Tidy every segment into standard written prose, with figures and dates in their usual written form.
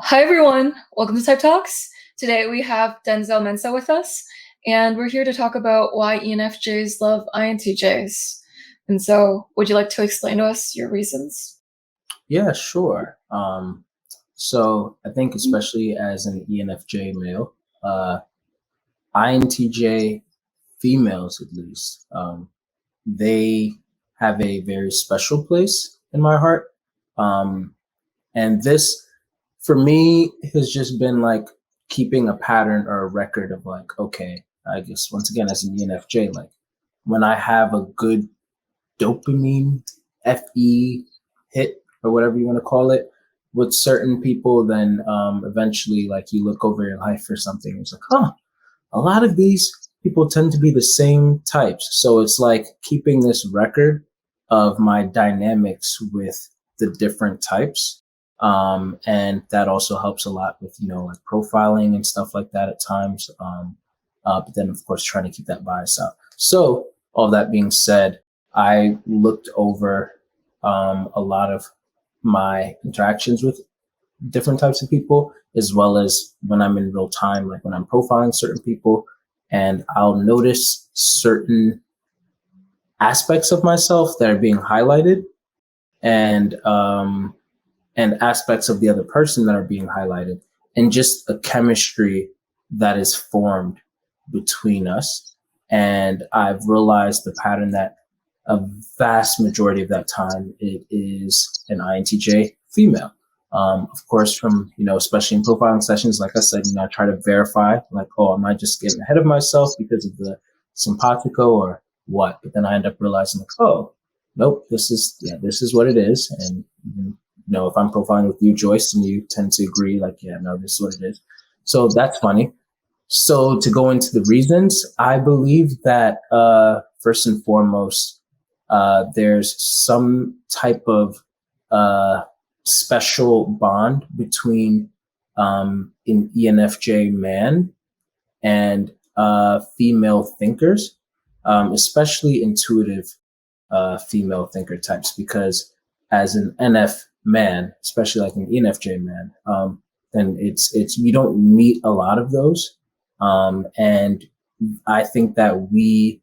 Hi everyone, welcome to Type Talks. Today we have Denzel Mensa with us, and we're here to talk about why ENFJs love INTJs. And so, would you like to explain to us your reasons? Yeah, sure. So I think especially as an ENFJ male, INTJ females at least, they have a very special place in my heart. And this, for me, has just been like keeping a pattern or a record of like, okay, I guess once again, as an ENFJ, like when I have a good dopamine FE hit or whatever you want to call it with certain people, then eventually like you look over your life or something, and it's like, huh, a lot of these people tend to be the same types. So it's like keeping this record of my dynamics with the different types. And that also helps a lot with, like profiling and stuff like that at times. But then of course trying to keep that bias out. So all that being said, I looked over a lot of my interactions with different types of people, as well as when I'm in real time, like when I'm profiling certain people, and I'll notice certain aspects of myself that are being highlighted, and aspects of the other person that are being highlighted, and just a chemistry that is formed between us. And I've realized the pattern that a vast majority of that time it is an INTJ female. Of course, from, especially in profiling sessions, like I said, I try to verify, like, oh, am I just getting ahead of myself because of the simpatico or what? But then I end up realizing, like, oh, nope, this is what it is. And, if I'm profiling with you, Joyce, and you tend to agree, like, yeah, no, this is what it is. So that's funny. So to go into the reasons, I believe that first and foremost, there's some type of special bond between an ENFJ man and female thinkers, especially intuitive female thinker types, because as an NF man, especially like an ENFJ man, then it's you don't meet a lot of those. And I think that we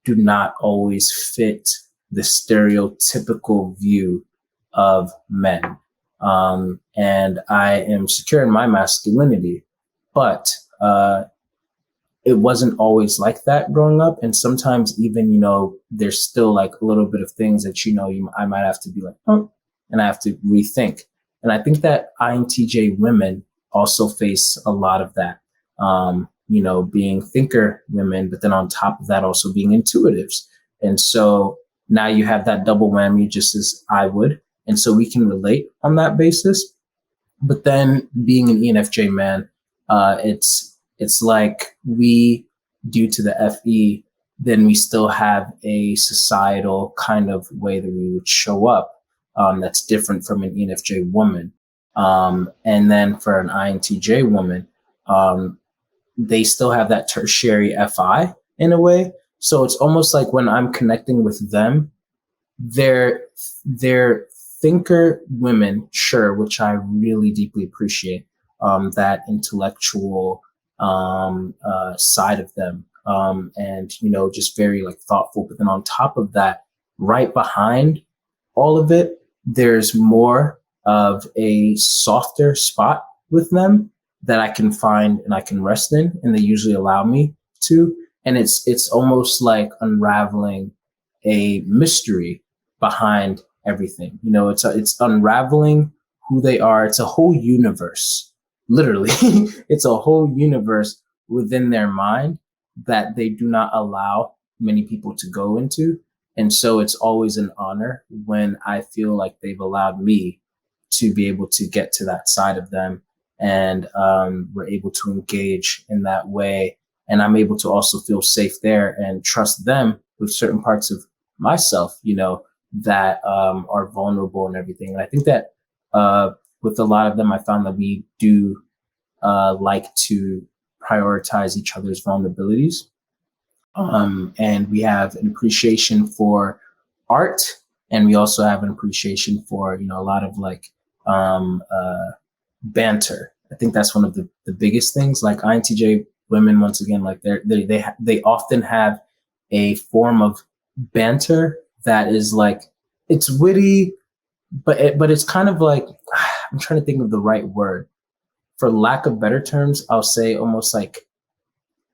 do not always fit the stereotypical view of men. And I am secure in my masculinity, but it wasn't always like that growing up. And sometimes even, there's still like a little bit of things that, I might have to be like, oh, and I have to rethink. And I think that INTJ women also face a lot of that, being thinker women, but then on top of that, also being intuitives. And so now you have that double whammy, just as I would. And so we can relate on that basis. But then being an ENFJ man, it's like we, due to the FE, then we still have a societal kind of way that we would show up that's different from an ENFJ woman. And then for an INTJ woman, they still have that tertiary FI in a way. So it's almost like when I'm connecting with them, they're thinker women, sure, which I really deeply appreciate, that intellectual side of them, and just very like thoughtful. But then on top of that, right behind all of it, there's more of a softer spot with them that I can find and I can rest in, and they usually allow me to. And it's almost like unraveling a mystery behind everything. It's unraveling who they are. It's a whole universe, literally. It's a whole universe within their mind that they do not allow many people to go into. And so it's always an honor when I feel like they've allowed me to be able to get to that side of them, and we're able to engage in that way. And I'm able to also feel safe there and trust them with certain parts of myself, that are vulnerable and everything. And I think that with a lot of them, I found that we do like to prioritize each other's vulnerabilities. And we have an appreciation for art, and we also have an appreciation for, a lot of like banter. I think that's one of the biggest things. Like INTJ women, once again, like they often have a form of banter that is like, it's witty, but it's kind of like, I'm trying to think of the right word. For lack of better terms, I'll say almost like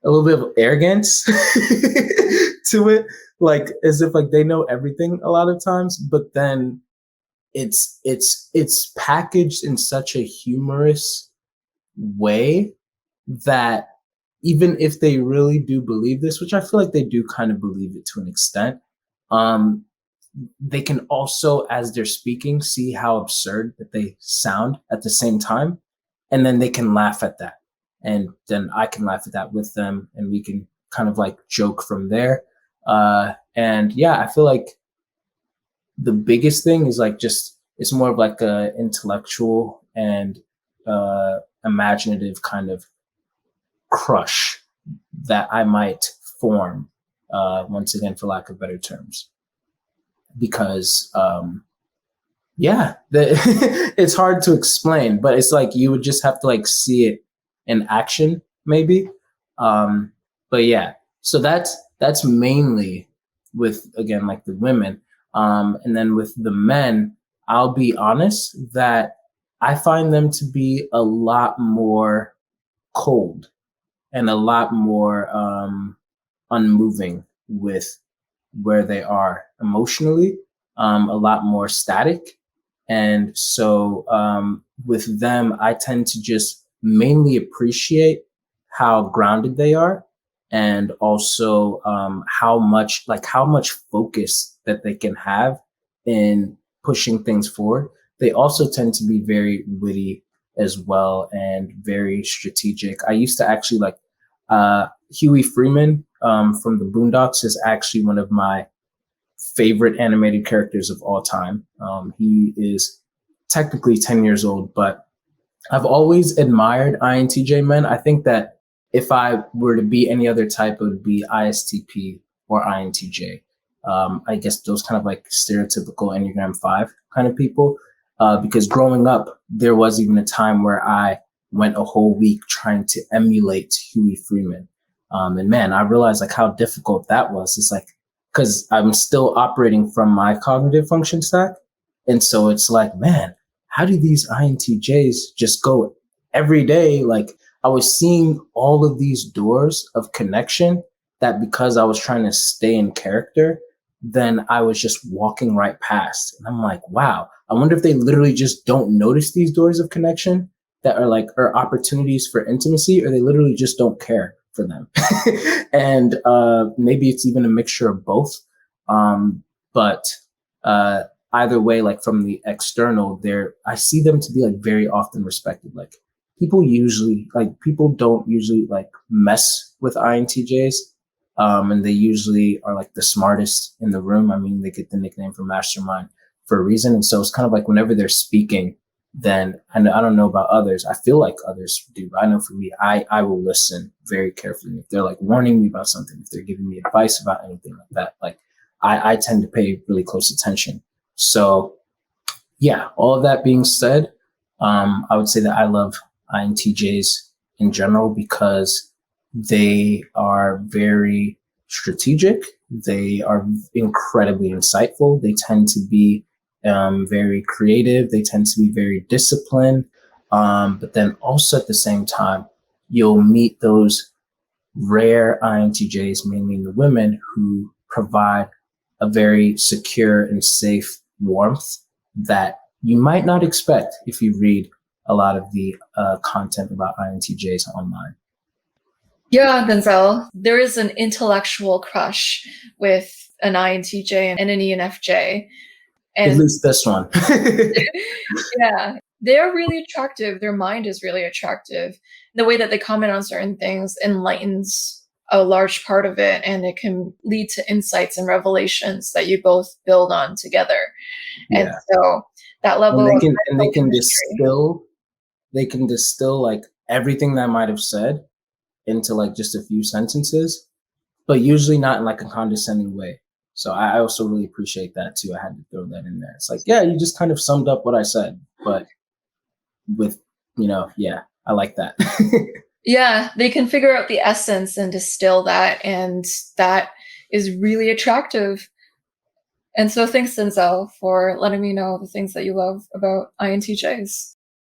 a little bit of arrogance to it, like as if like they know everything a lot of times, but then it's packaged in such a humorous way that even if they really do believe this, which I feel like they do kind of believe it to an extent, um, they can also, as they're speaking, see how absurd that they sound at the same time. And then they can laugh at that. And then I can laugh at that with them, and we can kind of like joke from there. And yeah, I feel like the biggest thing is like just, it's more of like a intellectual and imaginative kind of crush that I might form, once again, for lack of better terms. Because yeah, it's hard to explain, but it's like you would just have to like see it in action, maybe. But yeah, so that's mainly with, again, like the women. And then with the men, I'll be honest that I find them to be a lot more cold and a lot more unmoving with where they are emotionally, a lot more static. And so with them, I tend to just mainly appreciate how grounded they are, and also how much focus that they can have in pushing things forward. They also tend to be very witty as well, and very strategic. I used to actually like Huey Freeman from the Boondocks is actually one of my favorite animated characters of all time. He is technically 10 years old, but I've always admired INTJ men. I think that if I were to be any other type, it would be ISTP or INTJ. I guess those kind of like stereotypical Enneagram 5 kind of people. Because growing up, there was even a time where I went a whole week trying to emulate Huey Freeman. And man, I realized like how difficult that was. It's like, because I'm still operating from my cognitive function stack. And so it's like, man, how do these INTJs just go every day? Like I was seeing all of these doors of connection that, because I was trying to stay in character, then I was just walking right past. And I'm like, wow, I wonder if they literally just don't notice these doors of connection that are like, are opportunities for intimacy, or they literally just don't care for them. And maybe it's even a mixture of both. But either way, like from the external, I see them to be like very often respected. Like people don't usually like mess with INTJs. And they usually are like the smartest in the room. I mean, they get the nickname for mastermind for a reason. And so it's kind of like whenever they're speaking, then I don't know about others. I feel like others do, but I know for me, I will listen very carefully. If they're like warning me about something, if they're giving me advice about anything like that, like I tend to pay really close attention. So yeah, all of that being said, I would say that I love INTJs in general because they are very strategic. They are incredibly insightful. They tend to be very creative. They tend to be very disciplined. But then also at the same time, you'll meet those rare INTJs, mainly in the women, who provide a very secure and safe warmth that you might not expect if you read a lot of the content about INTJs online. Yeah, Denzel, there is an intellectual crush with an INTJ and an ENFJ. At least this one. Yeah, they're really attractive. Their mind is really attractive. The way that they comment on certain things enlightens a large part of it, and it can lead to insights and revelations that you both build on together. Yeah. And so that level and they can distill like everything that I might have said into like just a few sentences, but usually not in like a condescending way. So I also really appreciate that too. I had to throw that in there. It's like, yeah, you just kind of summed up what I said, but with, yeah, I like that. Yeah, they can figure out the essence and distill that, and that is really attractive. And so thanks, Denzel, for letting me know the things that you love about INTJs.